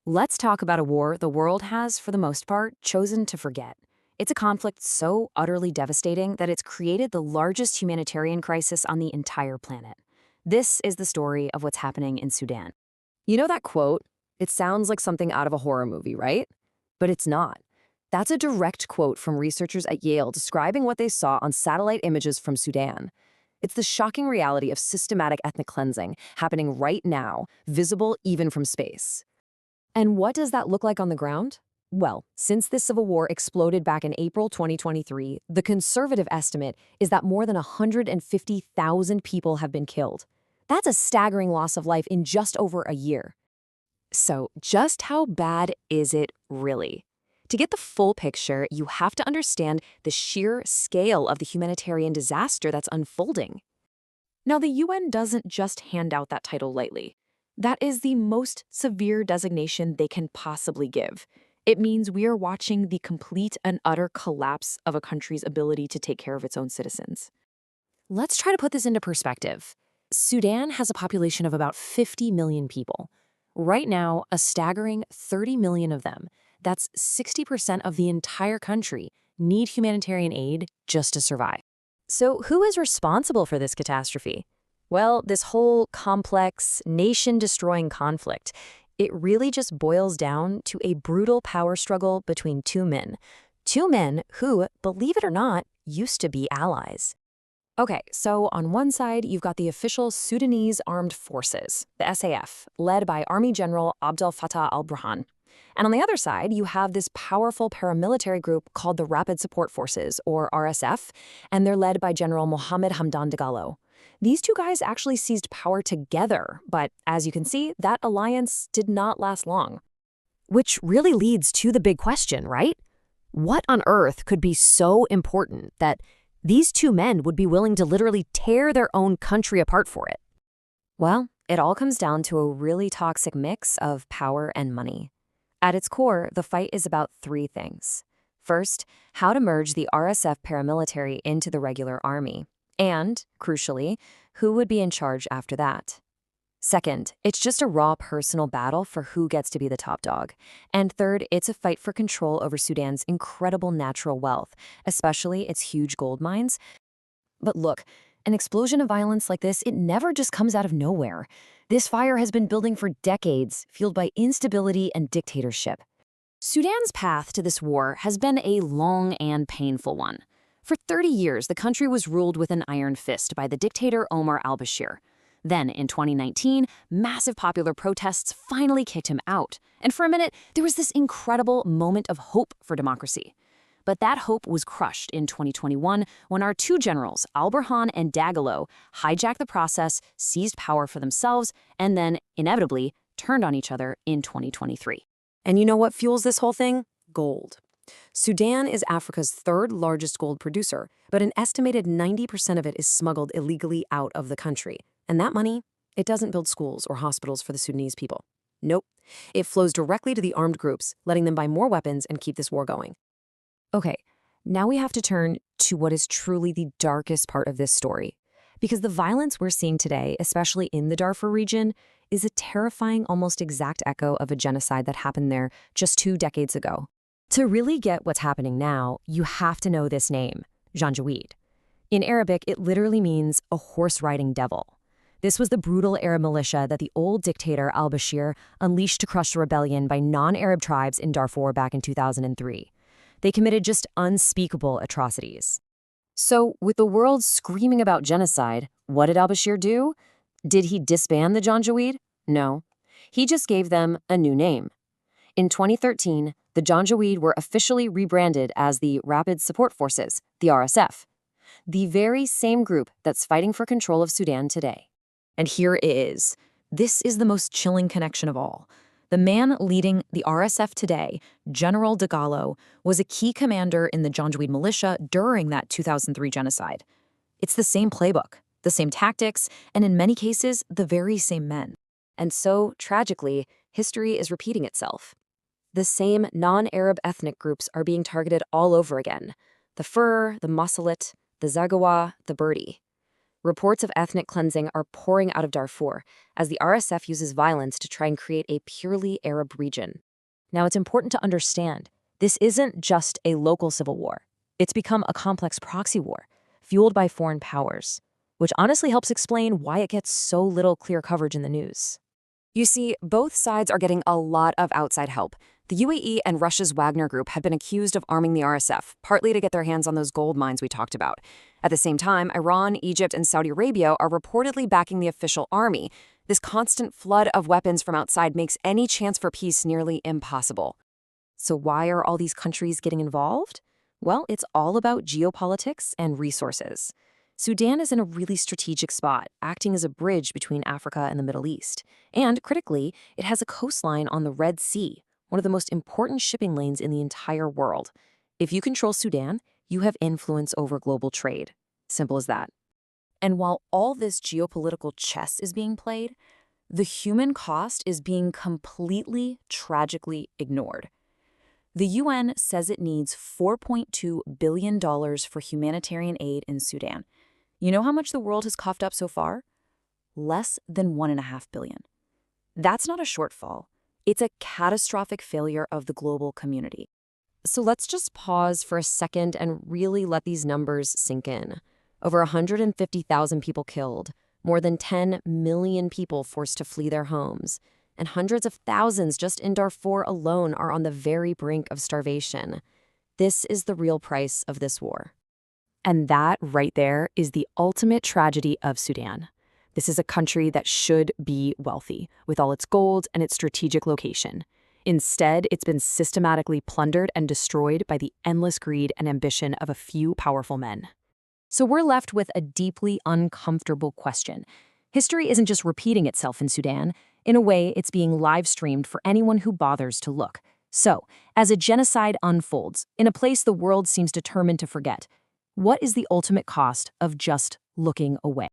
Let's talk about a war the world has, for the most part, chosen to forget. It's a conflict so utterly devastating that it's created the largest humanitarian crisis on the entire planet. This is the story of what's happening in Sudan. You know that quote? It sounds like something out of a horror movie, right? But it's not. That's a direct quote from researchers at Yale describing what they saw on satellite images from Sudan. It's the shocking reality of systematic ethnic cleansing happening right now, visible even from space. And what does that look like on the ground? Well, since this civil war exploded back in April 2023, the conservative estimate is that more than 150,000 people have been killed. That's a staggering loss of life in just over a year. So, just how bad is it really? To get the full picture, you have to understand the sheer scale of the humanitarian disaster that's unfolding. Now, the UN doesn't just hand out that title lightly. That is the most severe designation they can possibly give. It means we are watching the complete and utter collapse of a country's ability to take care of its own citizens. Let's try to put this into perspective. Sudan has a population of about 50 million people. Right now, a staggering 30 million of them, that's 60% of the entire country, need humanitarian aid just to survive. So who is responsible for this catastrophe? Well, this whole complex, nation-destroying conflict, it really just boils down to a brutal power struggle between two men. Two men who, believe it or not, used to be allies. Okay, so on one side, you've got the official Sudanese Armed Forces, the SAF, led by Army General Abdel Fattah al-Burhan. And on the other side, you have this powerful paramilitary group called the Rapid Support Forces, or RSF, and they're led by General Mohammed Hamdan Dagalo. These two guys actually seized power together, but as you can see, that alliance did not last long. Which really leads to the big question, right? What on earth could be so important that these two men would be willing to literally tear their own country apart for it? Well, it all comes down to a really toxic mix of power and money. At its core, the fight is about three things. First, how to merge the RSF paramilitary into the regular army. And, crucially, who would be in charge after that? Second, it's just a raw personal battle for who gets to be the top dog. And third, it's a fight for control over Sudan's incredible natural wealth, especially its huge gold mines. But look, an explosion of violence like this, it never just comes out of nowhere. This fire has been building for decades, fueled by instability and dictatorship. Sudan's path to this war has been a long and painful one. For 30 years, the country was ruled with an iron fist by the dictator Omar al-Bashir. Then, in 2019, massive popular protests finally kicked him out. And for a minute, there was this incredible moment of hope for democracy. But that hope was crushed in 2021 when our two generals, al-Burhan and Dagalo, hijacked the process, seized power for themselves, and then, inevitably, turned on each other in 2023. And you know what fuels this whole thing? Gold. Sudan is Africa's third largest gold producer, but an estimated 90% of it is smuggled illegally out of the country. And that money, it doesn't build schools or hospitals for the Sudanese people. Nope. It flows directly to the armed groups, letting them buy more weapons and keep this war going. Okay, now we have to turn to what is truly the darkest part of this story. Because the violence we're seeing today, especially in the Darfur region, is a terrifying, almost exact echo of a genocide that happened there just 2 decades ago. To really get what's happening now, you have to know this name, Janjaweed. In Arabic, it literally means a horse-riding devil. This was the brutal Arab militia that the old dictator al-Bashir unleashed to crush the rebellion by non-Arab tribes in Darfur back in 2003. They committed just unspeakable atrocities. So, with the world screaming about genocide, what did al-Bashir do? Did he disband the Janjaweed? No. He just gave them a new name. In 2013, the Janjaweed were officially rebranded as the Rapid Support Forces, the RSF, the very same group that's fighting for control of Sudan today. And here it is. This is the most chilling connection of all. The man leading the RSF today, General Dagalo, was a key commander in the Janjaweed militia during that 2003 genocide. It's the same playbook, the same tactics, and in many cases, the very same men. And so, tragically, history is repeating itself. The same non-Arab ethnic groups are being targeted all over again. The Fur, the Masalit, the Zaghawa, the Berdi. Reports of ethnic cleansing are pouring out of Darfur as the RSF uses violence to try and create a purely Arab region. Now, it's important to understand, this isn't just a local civil war. It's become a complex proxy war, fueled by foreign powers, which honestly helps explain why it gets so little clear coverage in the news. You see, both sides are getting a lot of outside help. The UAE and Russia's Wagner Group had been accused of arming the RSF, partly to get their hands on those gold mines we talked about. At the same time, Iran, Egypt, and Saudi Arabia are reportedly backing the official army. This constant flood of weapons from outside makes any chance for peace nearly impossible. So why are all these countries getting involved? Well, it's all about geopolitics and resources. Sudan is in a really strategic spot, acting as a bridge between Africa and the Middle East. And, critically, it has a coastline on the Red Sea, one of the most important shipping lanes in the entire world. If you control Sudan, you have influence over global trade. Simple as that. And while all this geopolitical chess is being played, the human cost is being completely, tragically ignored. The UN says it needs $4.2 billion for humanitarian aid in Sudan. You know how much the world has coughed up so far? Less than $1.5 billion. That's not a shortfall. It's a catastrophic failure of the global community. So let's just pause for a second and really let these numbers sink in. Over 150,000 people killed, more than 10 million people forced to flee their homes, and hundreds of thousands just in Darfur alone are on the very brink of starvation. This is the real price of this war. And that right there is the ultimate tragedy of Sudan. This is a country that should be wealthy, with all its gold and its strategic location. Instead, it's been systematically plundered and destroyed by the endless greed and ambition of a few powerful men. So we're left with a deeply uncomfortable question. History isn't just repeating itself in Sudan. In a way, it's being live-streamed for anyone who bothers to look. So, as a genocide unfolds, in a place the world seems determined to forget, what is the ultimate cost of just looking away?